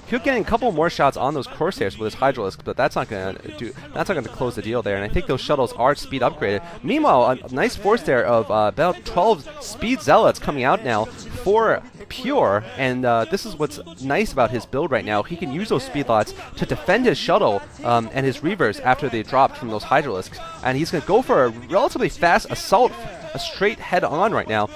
Hyuk getting a couple more shots on those Corsairs with his Hydralisks, but that's not going to close the deal there. And I think those shuttles are speed upgraded. Meanwhile, a nice force there of about 12 speed zealots coming out now for Pure, and this is what's nice about his build right now. He can use those speed lots to defend his shuttle and his reavers after they dropped from those Hydralisks, and he's going to go for a relatively fast assault, a straight head-on right now.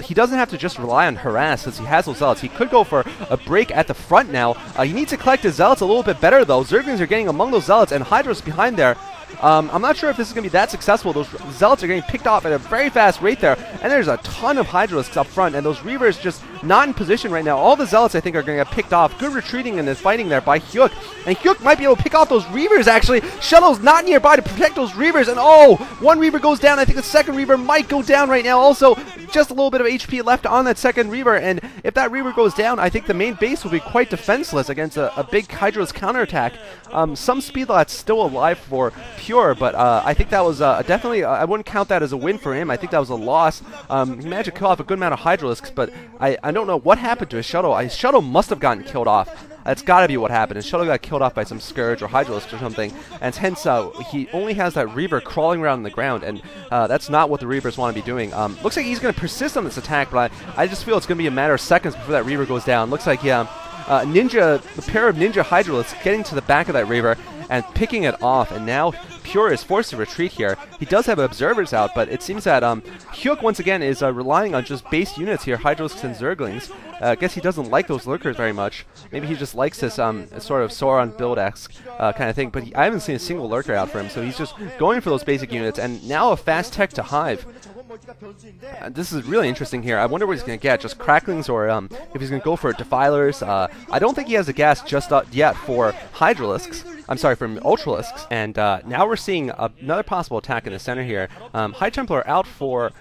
He doesn't have to just rely on harass since he has those zealots. He could go for a break at the front now. He needs to collect his zealots a little bit better though. Zerglings are getting among those zealots, and Hydra's behind there. I'm not sure if this is going to be that successful. Those zealots are getting picked off at a very fast rate there, and there's a ton of Hydralisks up front, and those reavers just not in position right now. All the zealots, I think, are going to get picked off. Good retreating and fighting there by Hyuk, and Hyuk might be able to pick off those reavers, actually. Shuttle's not nearby to protect those reavers, and oh, one reaver goes down. I think the second reaver might go down right now. Also, just a little bit of HP left on that second reaver, and if that reaver goes down, I think the main base will be quite defenseless against a big Hydralisk counterattack. Some speed lots still alive for Pure, but I think that was definitely, I wouldn't count that as a win for him. I think that was a loss. He managed to kill off a good amount of Hydralisks, but I don't know what happened to his shuttle. His shuttle must have gotten killed off. That's got to be what happened. His shuttle got killed off by some Scourge or Hydralisk or something, and hence he only has that Reaver crawling around on the ground, and that's not what the Reavers want to be doing. Looks like he's going to persist on this attack, but I just feel it's going to be a matter of seconds before that Reaver goes down. Looks like, yeah, a pair of Ninja Hydralisks getting to the back of that Reaver and picking it off, and now Pure is forced to retreat here. He does have observers out, but it seems that Hyuk once again is relying on just base units here, Hydralisks and Zerglings. I guess he doesn't like those lurkers very much. Maybe he just likes this sort of Sauron build-esque kind of thing, but I haven't seen a single lurker out for him, so he's just going for those basic units, and now a fast tech to Hive. This is really interesting here. I wonder what he's going to get, just cracklings, or if he's going to go for defilers. I don't think he has the gas just yet for Hydralisks. I'm sorry, from Ultralisks. And now we're seeing another possible attack in the center here. High Templar out for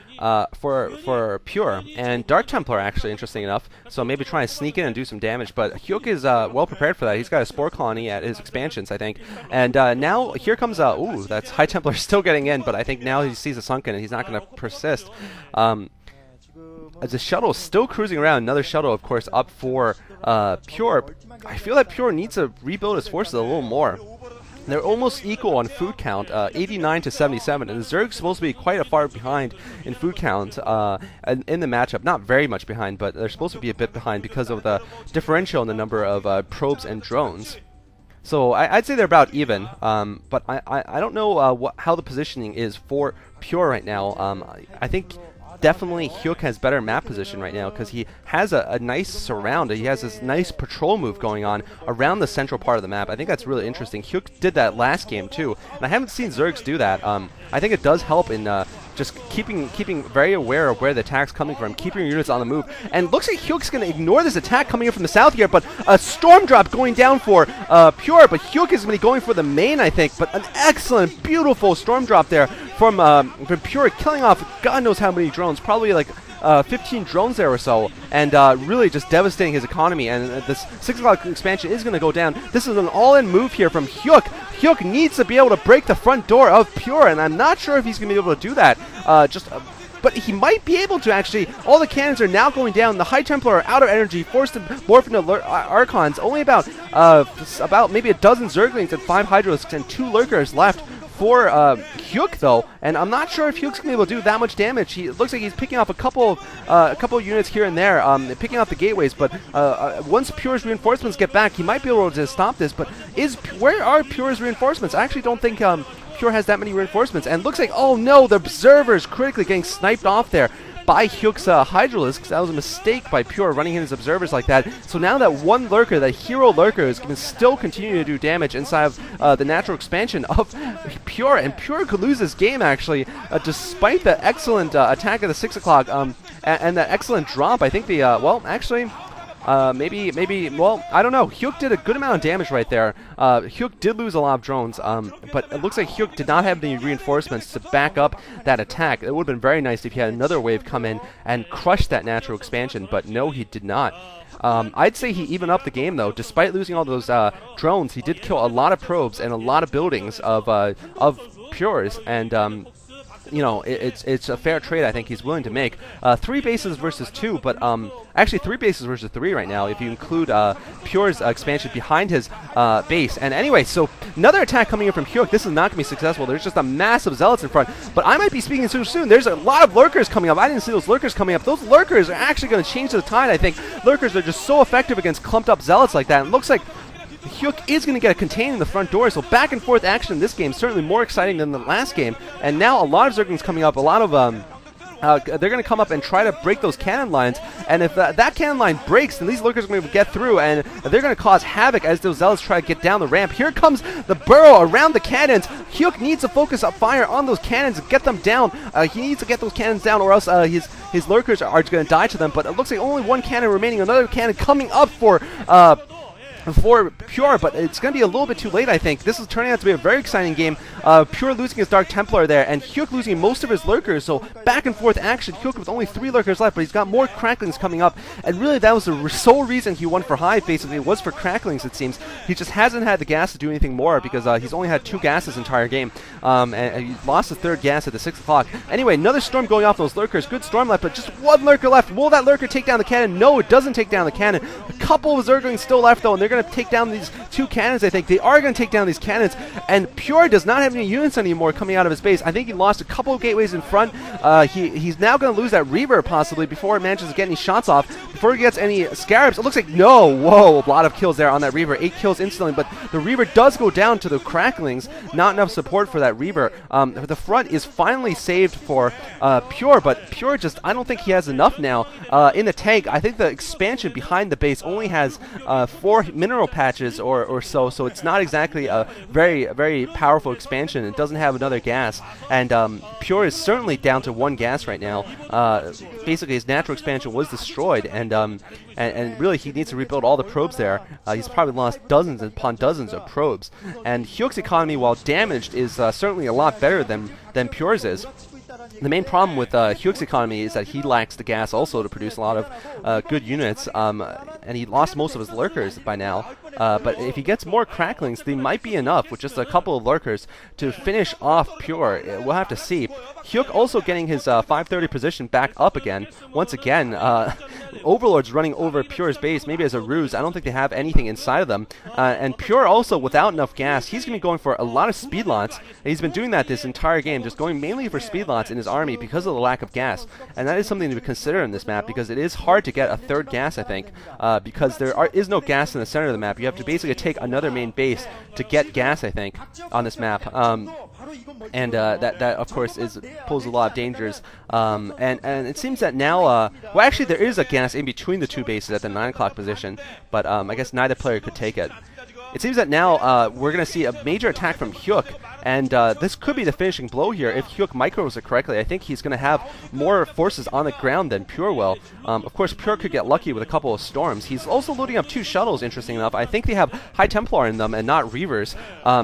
Pure, and Dark Templar actually, interesting enough. So maybe try and sneak in and do some damage. But Hyuk is well prepared for that. He's got a Spore Colony at his expansions, I think. And now here comes ooh, that's High Templar still getting in, but I think now he sees a Sunken and he's not going to persist. As the shuttle is still cruising around, another shuttle, of course, up for Pure. I feel that Pure needs to rebuild his forces a little more. They're almost equal on food count, 89 to 77, and the Zerg's supposed to be quite a far behind in food count in the matchup. Not very much behind, but they're supposed to be a bit behind because of the differential in the number of probes and drones. So I'd say they're about even, but I don't know how the positioning is for Pure right now. I think definitely Hyuk has better map position right now because he has a nice surround. He has this nice patrol move going on around the central part of the map. I think that's really interesting. Hyuk did that last game too, and I haven't seen Zergs do that. I think it does help in just keeping very aware of where the attack's coming from, keeping your units on the move. And looks like Hyuk's going to ignore this attack coming in from the south here, but a storm drop going down for Pure, but Hyuk is going to be going for the main, I think. But an excellent, beautiful storm drop there from Pure, killing off God knows how many drones, probably like 15 drones there or so, and really just devastating his economy. And this 6 o'clock expansion is going to go down. This is an all-in move here from Hyuk. Hyuk needs to be able to break the front door of Pure, and I'm not sure if he's going to be able to do that. But he might be able to, actually. All the cannons are now going down. The High Templar are out of energy, forced to morph into Archons. Only about maybe a dozen Zerglings and 5 Hydralisks and 2 Lurkers left for Hyuk, though, and I'm not sure if Hyuk's gonna be able to do that much damage. He looks like he's picking off a couple of units here and there, picking off the gateways. But once Pure's reinforcements get back, he might be able to stop this. But where are Pure's reinforcements? I actually don't think Pure has that many reinforcements. And looks like, oh no, the Observer's critically getting sniped off there by Hyuk's Hydralisks. That was a mistake by Pure running in his observers like that. So now that one lurker, that hero lurker, is going to still continue to do damage inside of the natural expansion of Pure, and Pure could lose this game actually, despite the excellent attack of the 6 o'clock and that excellent drop. I think the well, I don't know. Hyuk did a good amount of damage right there. Hyuk did lose a lot of drones, but it looks like Hyuk did not have any reinforcements to back up that attack. It would have been very nice if he had another wave come in and crush that natural expansion, but no, he did not. I'd say he evened up the game, though. Despite losing all those drones, he did kill a lot of probes and a lot of buildings of Pure's, and you know, it's a fair trade I think he's willing to make. 3 bases versus 2, but actually 3 bases versus 3 right now if you include Pure's expansion behind his base. And anyway, so another attack coming in from Hyuk. This is not going to be successful. There's just a massive Zealots in front, but I might be speaking too soon. There's a lot of Lurkers coming up. I didn't see those Lurkers coming up. Those Lurkers are actually going to change the tide, I think. Lurkers are just so effective against clumped up Zealots like that. And it looks like Hyuk is going to get contained in the front door, so back and forth action in this game, certainly more exciting than the last game. And now a lot of Zerglings coming up, a lot of they're going to come up and try to break those cannon lines, and if that cannon line breaks, then these Lurkers are going to get through, and they're going to cause havoc as those Zealots try to get down the ramp. Here comes the burrow around the cannons. Hyuk needs to focus up fire on those cannons and get them down. He needs to get those cannons down, or else his Lurkers are going to die to them, but it looks like only one cannon remaining. Another cannon coming up for Pure, but it's going to be a little bit too late, I think. This is turning out to be a very exciting game. Pure losing his Dark Templar there, and Hyuk losing most of his Lurkers, so back and forth action. Hyuk with only 3 Lurkers left, but he's got more Cracklings coming up, and really that was the sole reason he won for Hive, basically. It was for Cracklings, it seems. He just hasn't had the gas to do anything more, because he's only had 2 gases this entire game, and he lost the 3rd gas at the 6 o'clock. Anyway, another Storm going off those Lurkers. Good Storm left, but just 1 Lurker left. Will that Lurker take down the cannon? No, it doesn't take down the cannon. A couple of Zerglings still left, though, and they're going to take down these 2 cannons, I think. They are going to take down these cannons, and Pure does not have any units anymore coming out of his base. I think he lost a couple of gateways in front. He's now going to lose that Reaver, possibly, before it manages to get any shots off, before he gets any Scarabs. It looks like, no, whoa, a lot of kills there on that Reaver. 8 kills instantly, but the Reaver does go down to the Cracklings. Not enough support for that Reaver. The front is finally saved for Pure, but Pure just, I don't think he has enough now in the tank. I think the expansion behind the base only has 4 mineral patches or so it's not exactly a very, very powerful expansion. It doesn't have another gas, and Pure is certainly down to 1 gas right now. Basically, his natural expansion was destroyed, and really he needs to rebuild all the probes there. He's probably lost dozens upon dozens of probes, and Hyuk's economy, while damaged, is certainly a lot better than Pure's is. The main problem with Hyuk's economy is that he lacks the gas also to produce a lot of good units, and he lost most of his Lurkers by now. But if he gets more Cracklings, they might be enough with just a couple of Lurkers to finish off Pure. We'll have to see. Hyuk also getting his 530 position back up again. Once again, Overlord's running over Pure's base, maybe as a ruse. I don't think they have anything inside of them. And Pure also, without enough gas, he's going to be going for a lot of speed lots. He's been doing that this entire game, just going mainly for speed lots in his army because of the lack of gas. And that is something to consider in this map, because it is hard to get a 3rd gas, I think, because there is no gas in the center of the map. You have to basically take another main base to get gas, I think, on this map. And that of course poses a lot of dangers. And it seems that now, well, actually there is a gas in between the 2 bases at the 9 o'clock position, but I guess neither player could take it. It seems that now we're going to see a major attack from Hyuk, and this could be the finishing blow here if Hyuk micros it correctly. I think he's going to have more forces on the ground than Pure will. Of course, Pure could get lucky with a couple of storms. He's also loading up 2 shuttles, interesting enough. I think they have High Templar in them and not Reavers,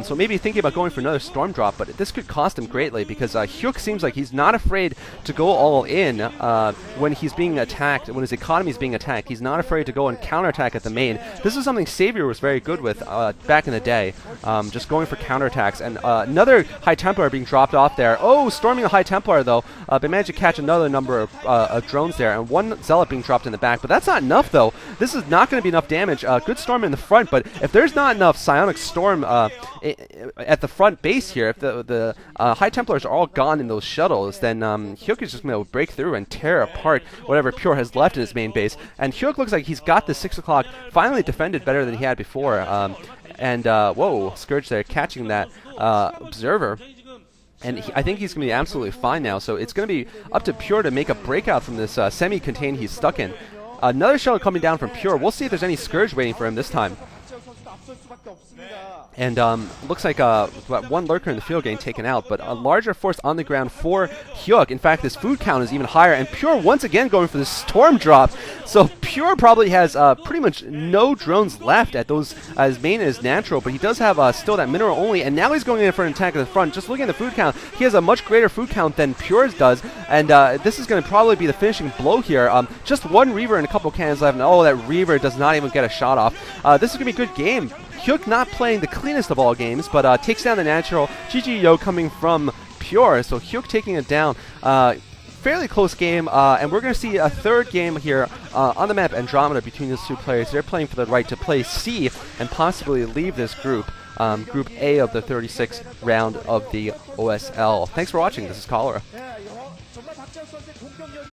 so maybe thinking about going for another storm drop, but this could cost him greatly, because Hyuk seems like he's not afraid to go all in when he's being attacked, when his economy is being attacked. He's not afraid to go and counterattack at the main. This is something Savior was very good with back in the day, just going for counterattacks. And another High Templar being dropped off there. Oh, storming a High Templar, though. They managed to catch another number of drones there, and 1 Zealot being dropped in the back. But that's not enough, though. This is not going to be enough damage. Good storm in the front, but if there's not enough Psionic Storm at the front base here, if the High Templars are all gone in those shuttles, then Hyuk is just going to break through and tear apart whatever Pure has left in his main base. And Hyuk looks like he's got the 6 o'clock finally defended better than he had before. Whoa, Scourge there catching that Observer. And I think he's going to be absolutely fine now. So it's going to be up to Pure to make a breakout from this semi-contained he's stuck in. Another shuttle coming down from Pure. We'll see if there's any Scourge waiting for him this time. And looks like 1 Lurker in the field getting taken out, but a larger force on the ground for Hyuk. In fact, his food count is even higher, and Pure once again going for the storm drop. So Pure probably has pretty much no drones left at those his main is natural, but he does have still that mineral only, and now he's going in for an attack at the front. Just looking at the food count, he has a much greater food count than Pure's does, and this is going to probably be the finishing blow here. Just 1 Reaver and a couple cannons left, and oh, that Reaver does not even get a shot off. This is going to be a good game. Hyuk not playing the cleanest of all games, but takes down the natural. GG Yo coming from pure. So Hyuk taking it down. Fairly close game, and we're going to see a third game here on the map Andromeda between these two players. They're playing for the right to play C and possibly leave this group, Group A of the 36 round of the OSL. Thanks for watching. This is Cholera.